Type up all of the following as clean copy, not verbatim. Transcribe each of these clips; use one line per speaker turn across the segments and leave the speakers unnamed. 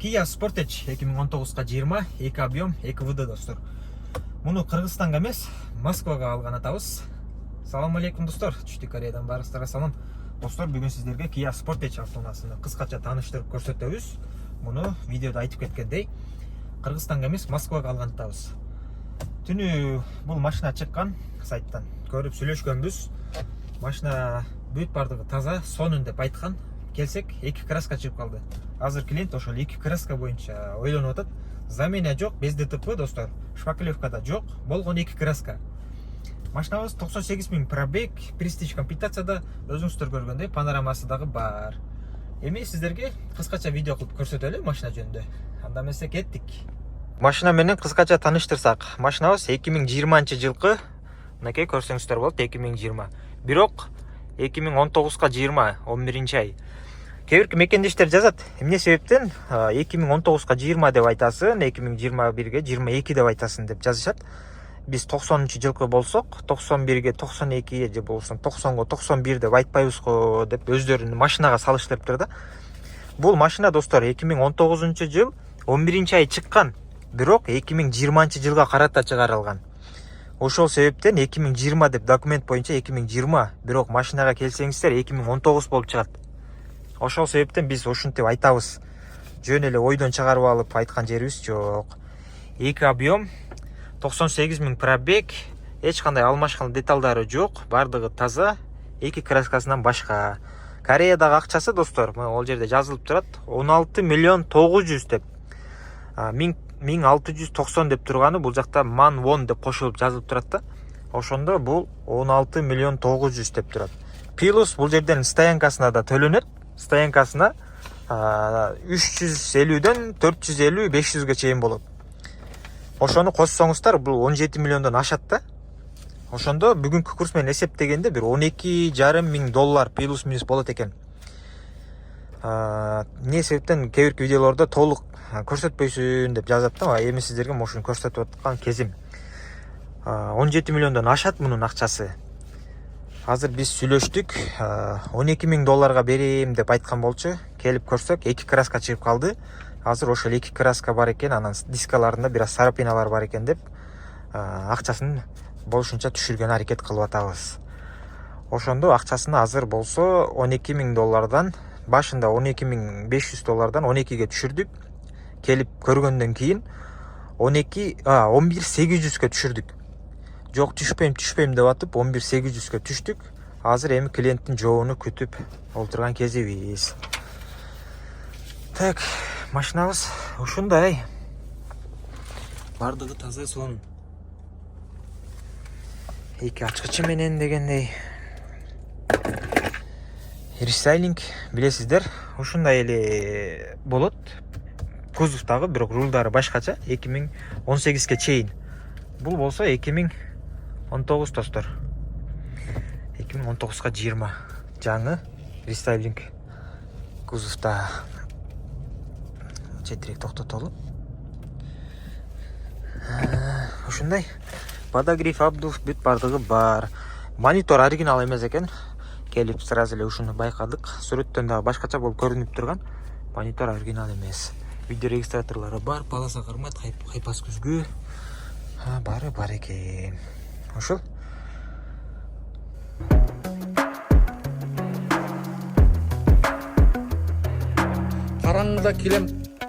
Kia Sportage 2019-га 20, 2 объем, 2 ВД достор. Муну Кыргызстанга эмес, Москвага алган атабыз. Салам алейкум достор. Түштүк Кореядан барыңыздарга салам. Достор, бүгүн сиздерге Kia Sportage автоунаасыны кыскача тааныштырып көрсөтөбүз. Муну видеодо айтып кеткендей, Кыргызстанга эмес, Москвага алган атабыз. Түнү бул машина чыккан сайттан көрүп сүйлөшкөнбүз. Машина бүт бардыгы таза, сонун деп айткан. Келсек, 2 краска чыгып калды. Азыр клиент ошол 2 краска боюнча ойлонуп атат. Замена жок, без ДТП достор. Шпаклевкада жок, болгон 2 краска. Машинабыз 98 000 пробег, престиж комплектацияда, өзүңүздөр көргөндөй панорамасы дагы бар. Эми сиздерге кыскача видео кылып көрсөтөлү машина жөнүндө. Анда эмесе кеттик. Машина менен кыскача тааныштырсак, машинабыз 2020-жылкы, мынакей көрсөңүздөр болот, 2020. Бирок 2019-га 20, 11-ай. Кээ-бирки мекендештер жазат. Эмне себептен 2019-га 20 деп айтасың, 2021-ге 22 деп айтасың деп жазышат. Биз 90-жылкы болсок, 91-ге 92 же болсо 90-го 91 деп айтпайбыз го деп өздөрүнүн машинага салыштырыптыр да. Бул машина достор 2019-жыл 11-ай чыккан, бирок 2020-жылга карата чыгарылган. Ошол себептен 2020 деп документ боюнча 2020, бирок машинага келсеңиздер 2019 болуп чыгат. Ошол себептен биз ушинтип айтабыз. Жөн эле ойдон чыгарып алып айткан жерибиз жок. 2 объем, 98 000 пробег, эч кандай алмашкан деталдары жок, бардыгы таза, 2 краскасынан башка. Кореядагы акчасы достор, ал жерде жазылып турат, 16 миллион 900 деп. 1690 деп турганы бул жакта ман вон деп кошулуп жазылып турат да. Ошондо бул 16 миллион 900 деп турат. Плюс бул жерден стоянкасына да төлөнөт. Стоянкасына 350ден 450 500ге чейин болот. Ошону коссоңуздар бул 17 миллиондон ашат да. Ошондо бүгүнкү курс менен эсептегенде бир 12,5 миң доллар плюс минус болот экен. Не себептен кээ-бирки видеолордо толук көрсөтпөйсүн деп жазат да. Эми сиздерге ошону көрсөтүп аткан кезим. 17 миллиондон ашат мунун акчасы. Азыр биз сүйлөштүк, 12 миң долларга берем деп айткан болчу. Келип көрсөк, 2 краска чыгып калды. Азыр ошол 2 краска бар экен, анан дискаларында бир аз сарапиналар бар экен деп акчасын болушунча түшүргөн аракет кылып атабыз. Ошондо акчасына азыр болсо 12 миң доллардан, башында 12 500 доллардан 12ге түшүрдүк. Келип көргөндөн кийин 11 800ге түшүрдүк. Жок, түшпөйм деп атып 11 800ге түштүк. Азыр эми клиенттин жообуну күтүп олтурган кезибиз. Так, машинабыз ушундай. Бардыгы таза, сонун. 2 ачкычы менен дегендей. Рестайлинг, билесиздер, ушундай эле болот. Кузовтагы, бирок рулдары башкача, 2018ге чейин. Бул болсо 2019 достор. 2019га 20. Жаңы рестайлинг кузовта. Четирек токтотолу. Ушундай. Подогрев, обдув, бүт бардыгы бар. Монитор оригинал эмес экен. Келип сразу эле ушуну байкадык. Сүрөттөн дагы башкача болуп көрүнүп турган. Монитор оригинал эмес. Видео регистраторлары бар, паласа кармайт, хайпас күзгү. Бары бар экен. Ошол.
Караңгыда келем,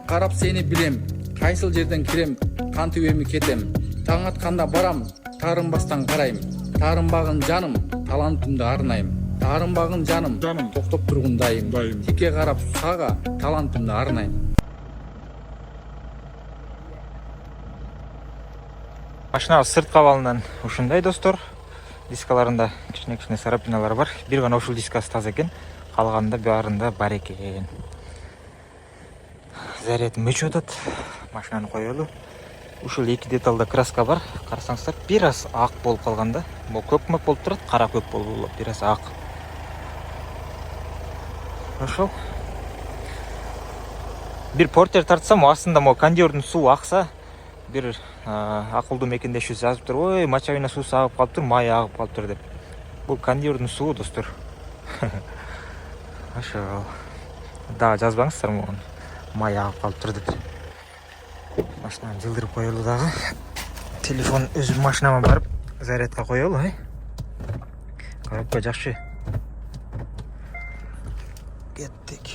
карап сени билем. Кайсыл жерден кирем, кантип эми кетем. Таң атканда барам, таарынбастан карайм. Таарынбагын жаным, талантымды арнайм. Таарынбагын жаным, токтоп тургун дайым. Тике карап сага, талантымды арнайм.
Машина сырт кабалынан ушундай достор. Дискаларында кичине сарапиналар бар. Бир гана ушул дискасы таза экен, калганында баарында бар экен. Заряд мөчө атат. Машинаны коелу. Ушул 2 деталда краска бар. Карасаңыздар, бир аз ак болуп калганда. Бул көкмөк болуп турат, кара көк болуп, бир аз ак. Ошол. Бир портер тартсам, астында мо кондиордун суу акса, бир акылдуу мекендеши жазып туруп, ой, мочовина суусу агып калыптыр, май агып калыптыр деп. Бул кондиордун суу достор. Ошол. Дагы жазбаңыздар муну. май агып калыптыр деп. Машинаны жылдырып коелу дагы. Телефон өзүм машинама барып зарядка коелу, коробка жакшы. Кеттик.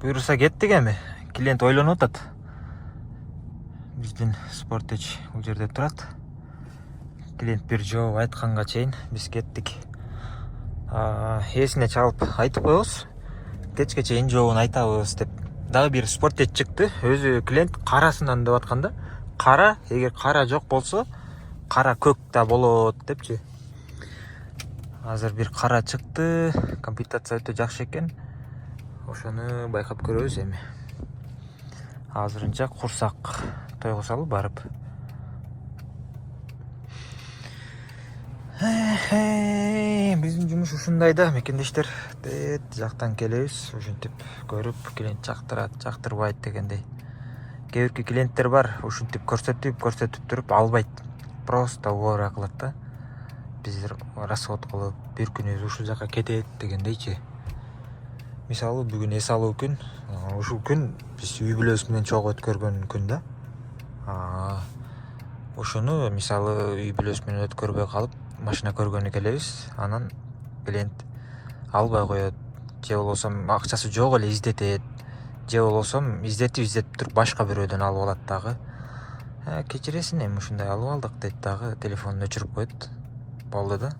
Буюрса кеттик эми. Клиент ойлонуп атат. Биздин Sportage бул жерде турат. Клиент бир жооп айтканга чейин биз кеттик. Эсине чалып айтып коебуз. Кечке чейин жообун айтабыз деп. Дагы бир Sportage чыкты. Өзү клиент карасынан деп атканда. Кара, эгер кара жок болсо, кара көк да болот депчи. Азыр бир кара чыкты. Комплектация өтө жакшы экен. Ошону байкап көрөбүз эми. Азырынча курсак тойгусалы барып. Биздин жумуш ушундай да, мекендештер. Жактан келебиз, ушинтип көрүп, клиент жактырат, жактырбайт дегендей. Кээ бирки клиенттер бар, ушинтип көрсөтүп туруп албайт. Просто убара кылат да. Биз расход кылып, бир күнүбүз ушул жака кетет дегендейчи. Мисалы бүгүн эс алуу күн, ушул күн биз үй бүлөбүз менен чогуу өткөргөн күн да. Ошону мисалы үй бүлөбүз менен өткөрбөй калып, машина көргөнү келебиз. Анан клиент албай коет, же болбосо акчасы жок эле издетет, же болбосо издетип туруп башка бирөөдөн алып алат дагы. Кечиресиң эми ушундай алып алдык дейт дагы, телефонун өчүрүп коет. Болду да.